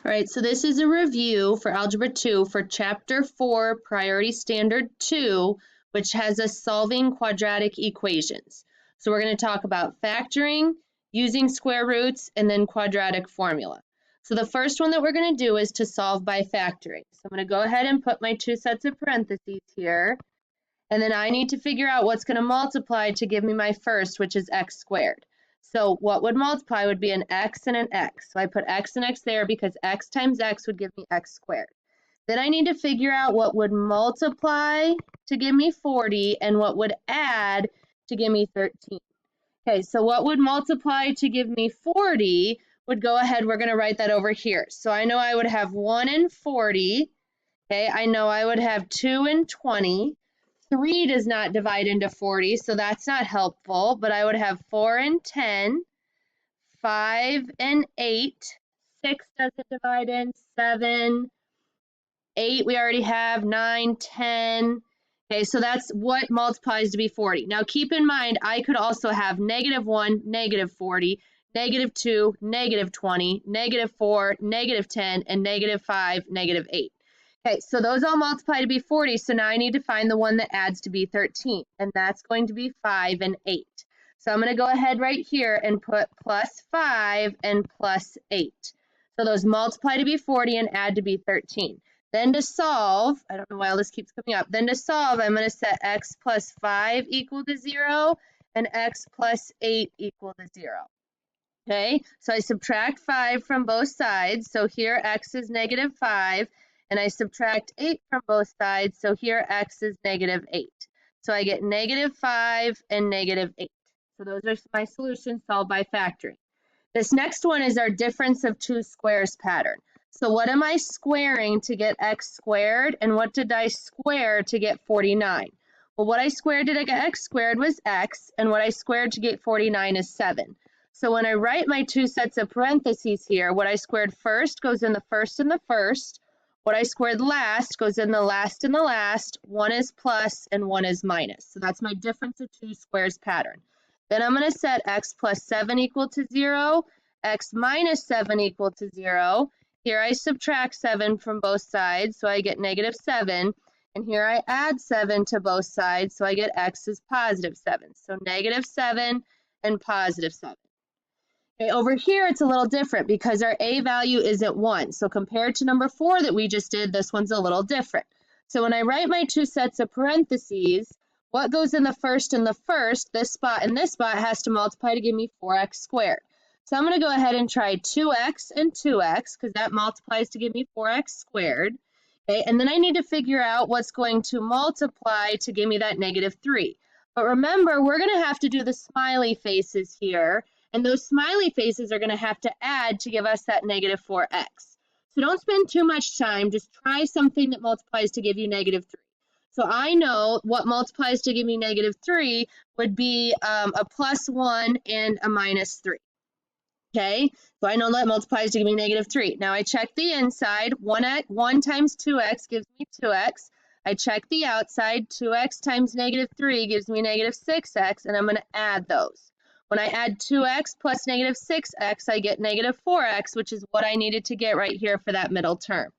All right, so this is a review for Algebra 2 for Chapter 4, Priority Standard 2, which has us solving quadratic equations. So we're going to talk about factoring, using square roots, and then quadratic formula. So the first one that we're going to do is to solve by factoring. So I'm going to go ahead and put my two sets of parentheses here, and then I need to figure out what's going to multiply to give me my first, which is x squared. So what would multiply would be an x and an x. So I put x and x there because x times x would give me x squared. Then I need to figure out what would multiply to give me 40 and what would add to give me 13. Okay, so what would multiply to give me 40 would go ahead, we're going to write that over here. So I know I would have 1 and 40. Okay, I know I would have 2 and 20. 3 does not divide into 40, so that's not helpful, but I would have 4 and 10, 5 and 8, 6 doesn't divide in, 7, 8 we already have, 9, 10. Okay, so that's what multiplies to be 40. Now keep in mind, I could also have -1, -40, -2, -20, -4, -10, and -5, -8. Okay, so those all multiply to be 40, so now I need to find the one that adds to be 13, and that's going to be 5 and 8. So I'm going to go ahead right here and put plus 5 and plus 8. So those multiply to be 40 and add to be 13. Then to solve, I don't know why all this keeps coming up, then to solve, I'm going to set x plus 5 equal to 0 and x plus 8 equal to 0. Okay, so I subtract 5 from both sides, so here x is -5. And I subtract 8 from both sides, so here x is -8. So I get -5 and -8. So those are my solutions solved by factoring. This next one is our difference of two squares pattern. So what am I squaring to get x squared, and what did I square to get 49? Well, what I squared to get x squared was x, and what I squared to get 49 is 7. So when I write my two sets of parentheses here, what I squared first goes in the first and the first. What I squared last goes in the last and the last. One is plus and one is minus. So that's my difference of two squares pattern. Then I'm going to set x plus 7 equal to 0, x minus 7 equal to 0. Here I subtract 7 from both sides, so I get -7. And here I add 7 to both sides, so I get x is +7. So -7 and +7. Okay, over here, it's a little different because our a value isn't 1. So compared to number 4 that we just did, this one's a little different. So when I write my two sets of parentheses, what goes in the first and the first, this spot and this spot has to multiply to give me 4x squared. So I'm going to go ahead and try 2x and 2x because that multiplies to give me 4x squared. Okay, and then I need to figure out what's going to multiply to give me that -3. But remember, we're going to have to do the smiley faces here. And those smiley faces are going to have to add to give us that -4x. So don't spend too much time. Just try something that multiplies to give you -3. So I know what multiplies to give me -3 would be a +1 and a -3. Okay, so I know that multiplies to give me -3. Now I check the inside. 1 times 2x gives me 2x. I check the outside. 2x times -3 gives me -6x, and I'm going to add those. When I add 2x plus -6x, I get -4x, which is what I needed to get right here for that middle term.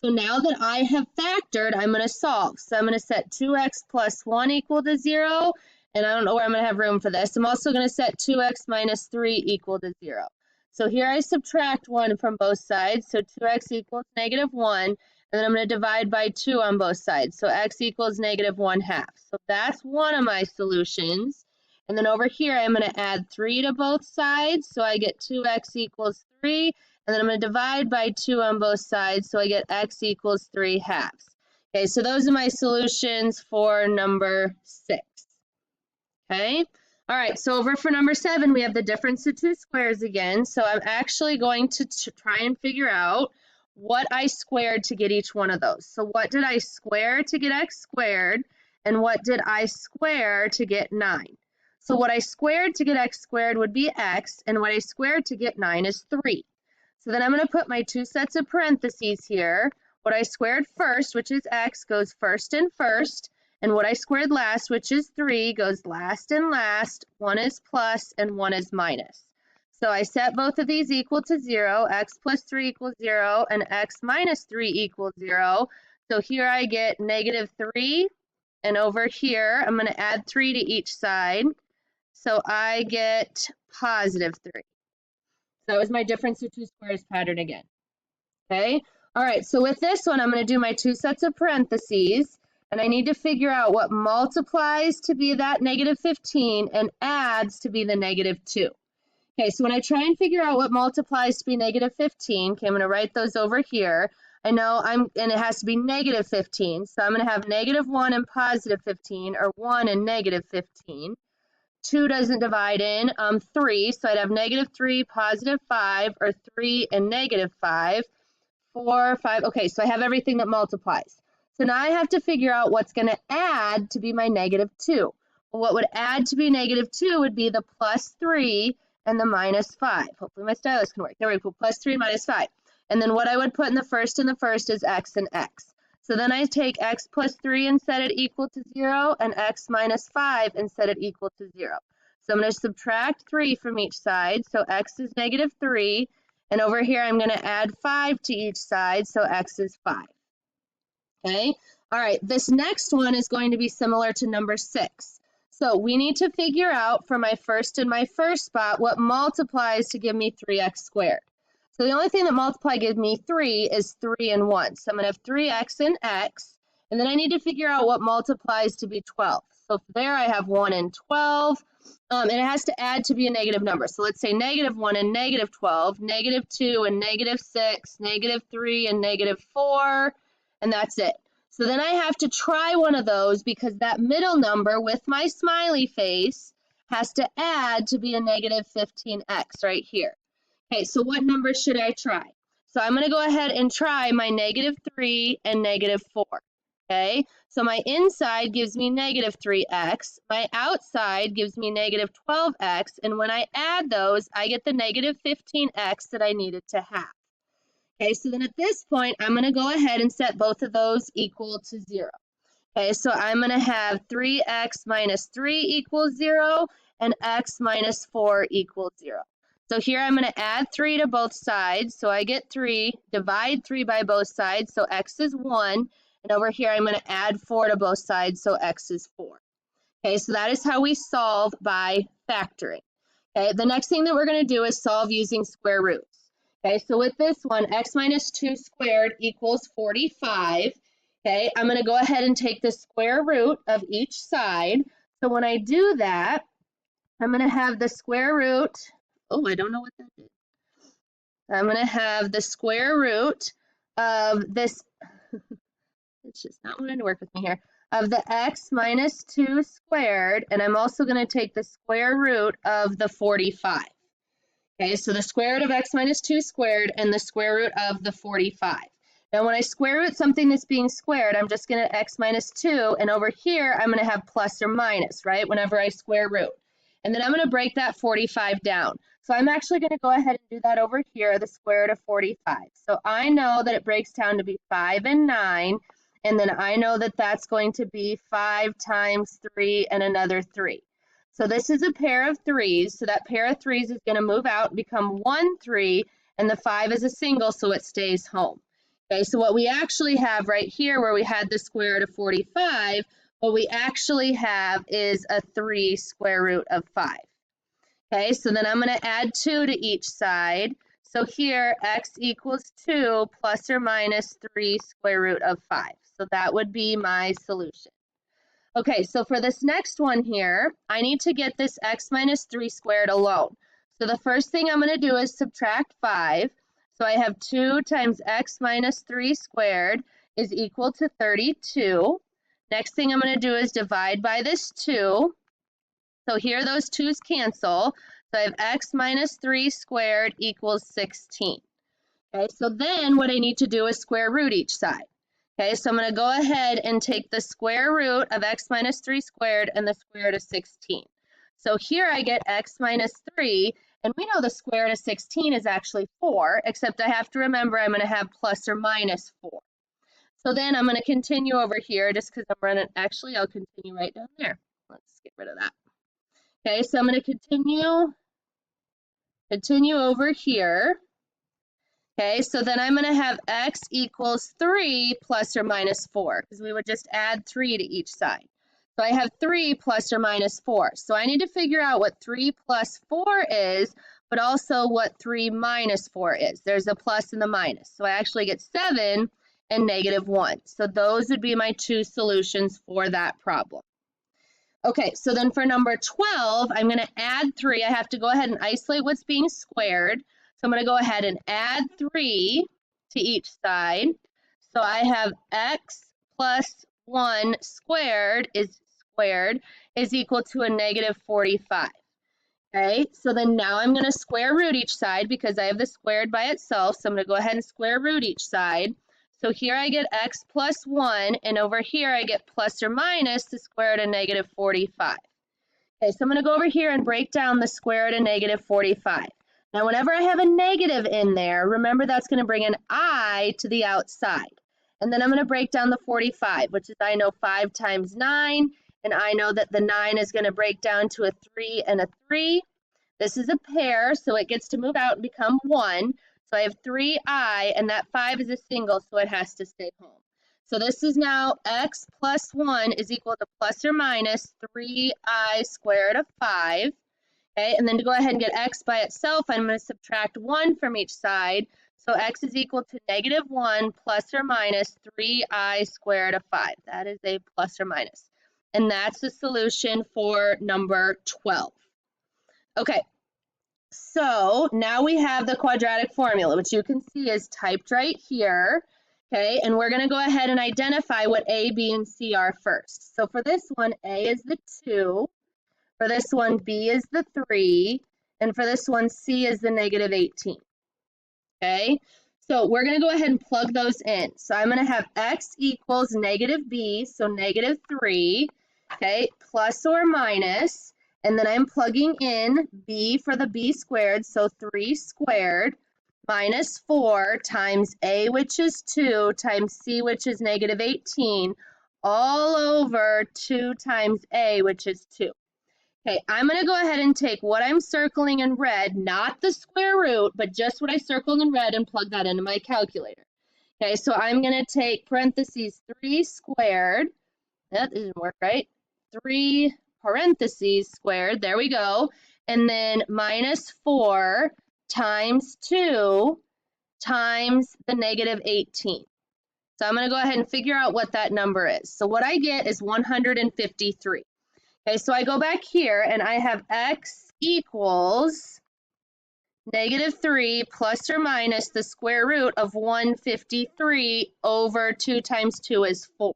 So now that I have factored, I'm going to solve. So I'm going to set 2x plus 1 equal to 0, and I don't know where I'm going to have room for this. I'm also going to set 2x minus 3 equal to 0. So here I subtract 1 from both sides, so 2x equals -1, and then I'm going to divide by 2 on both sides, so x equals -1/2. So that's one of my solutions. And then over here, I'm going to add 3 to both sides, so I get 2x equals 3. And then I'm going to divide by 2 on both sides, so I get x equals 3/2. Okay, so those are my solutions for number 6. Okay, all right, so over for number 7, we have the difference of two squares again. So I'm actually going to try and figure out what I squared to get each one of those. So what did I square to get x squared, and what did I square to get 9? So what I squared to get x squared would be x, and what I squared to get 9 is 3. So then I'm going to put my two sets of parentheses here. What I squared first, which is x, goes first and first, and what I squared last, which is 3, goes last and last. One is plus and one is minus. So I set both of these equal to 0, x plus 3 equals 0, and x minus 3 equals 0. So here I get negative 3, and over here I'm going to add 3 to each side. So I get positive 3. So that was my difference of two squares pattern again. Okay, all right, so with this one, I'm going to do my two sets of parentheses, and I need to figure out what multiplies to be that negative 15 and adds to be the negative 2. Okay, so when I try and figure out what multiplies to be negative 15, okay, I'm going to write those over here. I know and it has to be negative 15, so I'm going to have negative 1 and positive 15, or 1 and negative 15. 2 doesn't divide in, 3, so I'd have negative 3, positive 5, or 3 and negative 5. 4, 5, okay, so I have everything that multiplies. So now I have to figure out what's going to add to be my negative 2. Well, what would add to be negative 2 would be the plus 3 and the minus 5. Hopefully my stylus can work. There we go, plus 3 minus 5. And then what I would put in the first is x and x. So then I take x plus 3 and set it equal to 0, and x minus 5 and set it equal to 0. So I'm going to subtract 3 from each side, so x is negative 3. And over here, I'm going to add 5 to each side, so x is 5. Okay, all right, this next one is going to be similar to number 6. So we need to figure out for my first and my first spot what multiplies to give me 3x squared. So the only thing that multiply gives me 3 is 3 and 1. So I'm going to have 3x and x, and then I need to figure out what multiplies to be 12. So there I have 1 and 12. And it has to add to be a negative number. So let's say negative 1 and negative 12, negative 2 and negative 6, negative 3 and negative 4, and that's it. So then I have to try one of those because that middle number with my smiley face has to add to be a negative 15x right here. Okay, so what number should I try? So I'm going to go ahead and try my negative 3 and negative 4. Okay, so my inside gives me negative 3x, my outside gives me negative 12x, and when I add those, I get the negative 15x that I needed to have. Okay, so then at this point, I'm going to go ahead and set both of those equal to 0. Okay, so I'm going to have 3x minus 3 equals 0, and x minus 4 equals 0. So here I'm going to add 3 to both sides, so I get 3, divide 3 by both sides, so x is 1. And over here, I'm going to add 4 to both sides, so x is 4. Okay, so that is how we solve by factoring. Okay, the next thing that we're going to do is solve using square roots. Okay, so with this one, x minus 2 squared equals 45. Okay, I'm going to go ahead and take the square root of each side. So when I do that, I'm going to have the square root. Oh, I don't know what that is. I'm going to have the square root of this. It's just not wanting to work with me here, of the x minus 2 squared, and I'm also going to take the square root of the 45. Okay, so the square root of x minus 2 squared and the square root of the 45. Now when I square root something that's being squared, I'm just going to x minus 2, and over here I'm going to have plus or minus, right, whenever I square root. And then I'm going to break that 45 down. So I'm actually going to go ahead and do that over here, the square root of 45. So I know that it breaks down to be 5 and 9. And then I know that that's going to be 5 times 3 and another 3. So this is a pair of 3s. So that pair of 3s is going to move out and become 1 3. And the 5 is a single, so it stays home. Okay, so what we actually have right here where we had the square root of 45, what we actually have is a 3 square root of 5. Okay, so then I'm going to add 2 to each side. So here, x equals 2 plus or minus 3 square root of 5. So that would be my solution. Okay, so for this next one here, I need to get this x minus 3 squared alone. So the first thing I'm going to do is subtract 5. So I have 2 times x minus 3 squared is equal to 32. Next thing I'm going to do is divide by this 2. So here those 2's cancel. So I have x minus 3 squared equals 16. Okay, so then what I need to do is square root each side. Okay, so I'm going to go ahead and take the square root of x minus 3 squared and the square root of 16. So here I get x minus 3, and we know the square root of 16 is actually 4, except I have to remember I'm going to have plus or minus 4. So then I'm going to continue over here just because I'm running, actually I'll continue right down there. Let's get rid of that. Okay, so I'm going to continue Continue over here. Okay, so then I'm going to have x equals 3 plus or minus 4, because we would just add 3 to each side. So I have 3 plus or minus 4. So I need to figure out what 3 plus 4 is, but also what 3 minus 4 is. There's a plus and the minus. So I actually get 7 and negative 1. So those would be my two solutions for that problem. Okay, so then for number 12, I'm going to add 3. I have to go ahead and isolate what's being squared. So I'm going to go ahead and add 3 to each side. So I have x plus 1 squared is equal to a negative 45. Okay, so then now I'm going to square root each side because I have the squared by itself. So I'm going to go ahead and square root each side. So here I get x plus 1, and over here I get plus or minus the square root of negative 45. Okay, so I'm going to go over here and break down the square root of negative 45. Now, whenever I have a negative in there, remember that's going to bring an I to the outside. And then I'm going to break down the 45, which is I know 5 times 9, and I know that the 9 is going to break down to a 3 and a 3. This is a pair, so it gets to move out and become 1. So I have 3i, and that 5 is a single, so it has to stay home. So this is now x plus 1 is equal to plus or minus 3i squared of 5. Okay, and then to go ahead and get x by itself, I'm going to subtract 1 from each side. So x is equal to negative 1 plus or minus 3i squared of 5. That is a plus or minus. And that's the solution for number 12. Okay, so now we have the quadratic formula, which you can see is typed right here. Okay, and we're going to go ahead and identify what a, b, and c are first. So for this one, a is the 2. For this one, b is the 3. And for this one, c is the negative 18. Okay, so we're going to go ahead and plug those in. So I'm going to have x equals negative b, so negative 3, okay, plus or minus, and then I'm plugging in b for the b squared, so 3 squared, minus 4 times a, which is 2, times c, which is negative 18, all over 2 times a, which is 2. Okay, I'm going to go ahead and take what I'm circling in red, not the square root, but just what I circled in red, and plug that into my calculator. Okay, so I'm going to take parentheses 3 squared. That didn't work right. 3 parentheses squared. There we go. And then minus 4 times 2 times the negative 18. So I'm going to go ahead and figure out what that number is. So what I get is 153. Okay, so I go back here and I have x equals negative 3 plus or minus the square root of 153 over 2 times 2 is 4.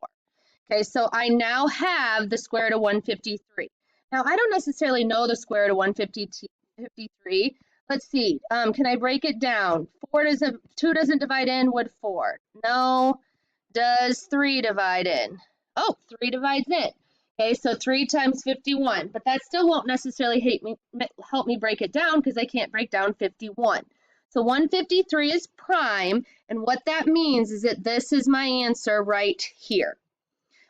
Okay, so I now have the square root of 153. Now, I don't necessarily know the square root of 153. Let's see, can I break it down? 2 doesn't divide in, would 4? No. Does 3 divide in? Oh, 3 divides in. Okay, so 3 times 51, but that still won't necessarily help me break it down because I can't break down 51. So 153 is prime, and what that means is that this is my answer right here.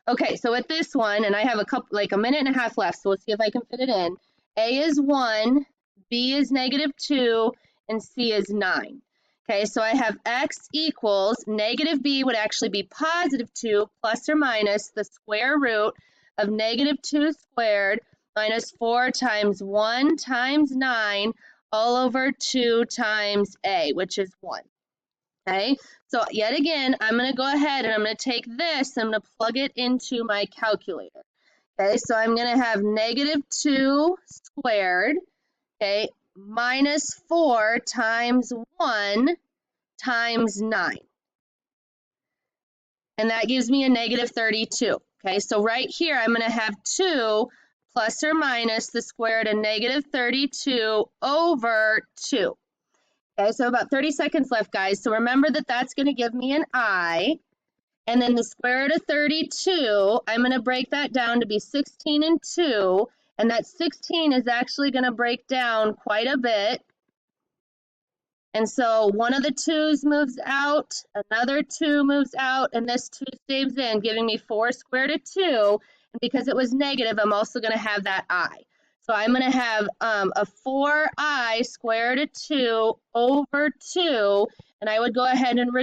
Okay, so with this one, and I have a minute and a half left, so let's see if I can fit it in. A is 1, B is negative 2, and C is 9. Okay, so I have x equals negative B would actually be positive 2 plus or minus the square root of negative 2 squared minus 4 times 1 times 9 all over 2 times a, which is 1. Okay, so yet again, I'm going to go ahead and I'm going to take this, I'm going to plug it into my calculator. Okay, so I'm going to have negative 2 squared, okay, minus 4 times 1 times 9. And that gives me a negative 32. Okay, so right here, I'm going to have 2 plus or minus the square root of negative 32 over 2. Okay, so about 30 seconds left, guys. So remember that that's going to give me an I. And then the square root of 32, I'm going to break that down to be 16 and 2. And that 16 is actually going to break down quite a bit. And so one of the 2's moves out, another 2 moves out, and this 2 stays in, giving me 4 square root of 2. And because it was negative, I'm also going to have that I. So I'm going to have a 4i square root of 2 over 2, and I would go ahead and